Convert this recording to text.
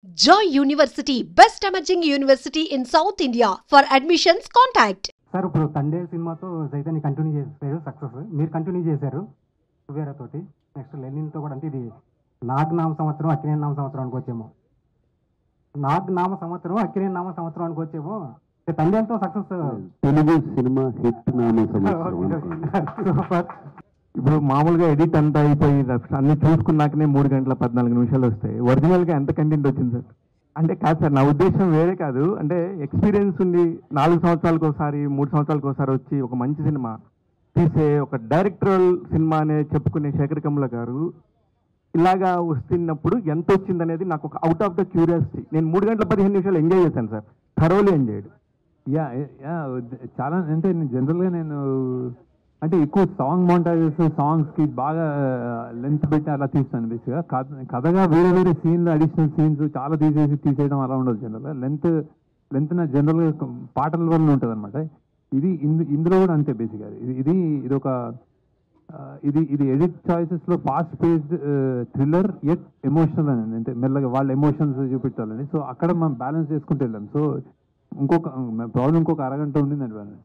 Joy University, best emerging university in South India. For admissions, contact. Sir ఇప్పుడు తండే సినిమాతో Chaitanya continue చేశారు, success మీరు continue చేశారు వేరేతోటి. నెక్స్ట్ లెనిన్తో కూడా, అంటే ఇది నాగ్ నామ సంవత్సరం అక్కినేని నామ సంవత్సరం అనుకోవచ్చేమో. నాగ్ నామ సంవత్సరం అక్కినేని నామ సంవత్సరం అనుకోవచ్చేమో. తండేలతో సక్సెస్ తెలుగు సినిమా హిట్ నామ సంవత్సరం. సూపర్. ఇప్పుడు మామూలుగా ఎడిట్ అంతా అయిపోయి అన్ని చూసుకున్నాకనే 3 గంటల 14 నిమిషాలు వస్తాయి. ఒరిజినల్గా ఎంత కంటెంట్ వచ్చింది సార్? అంటే కాదు సార్, నా ఉద్దేశం వేరే కాదు. అంటే ఎక్స్పీరియన్స్ ఉంది, 4 సంవత్సరాలకు ఒకసారి 3 సంవత్సరాలకు ఒకసారి వచ్చి ఒక మంచి సినిమా తీసే ఒక డైరెక్టరల్ సినిమా అనే చెప్పుకునే శేఖర్ కమ్ల గారు ఇలాగా వస్తున్నప్పుడు ఎంత వచ్చింది అనేది నాకు ఒక అవుట్ ఆఫ్ ద క్యూరియాసిటీ. నేను 3 గంటల 15 నిమిషాలు ఎంజాయ్ చేశాను సార్, థరోలీ ఎంజాయ్డ్. యా చాలా, అంటే జనరల్గా నేను అంటే ఎక్కువ సాంగ్ మోంటాజెస్, సాంగ్స్కి బాగా లెంత్ పెట్టి అలా తీస్తాను. బేసిక్గా కథగా వేరే వేరే సీన్లు, అడిషనల్ సీన్స్ చాలా తీసేయడం అలా ఉండదు. జనరల్గా లెంత్ నా జనరల్గా పాటల వల్ల ఉంటుంది అనమాట. ఇందులో కూడా అంతే. బేసిక్గా ఇది ఒక ఇది ఎడిట్ చాయిసెస్లో fast paced thriller at emotional అని, అంటే మెల్లగా వాళ్ళ ఎమోషన్స్ చూపించాలని. సో అక్కడ మనం బ్యాలెన్స్ చేసుకుంటూ వెళ్ళాం. సో ఇంకొక ప్రాబ్లం ఇంకొక అరగంట ఉండిందండి బ్యాలెన్స్.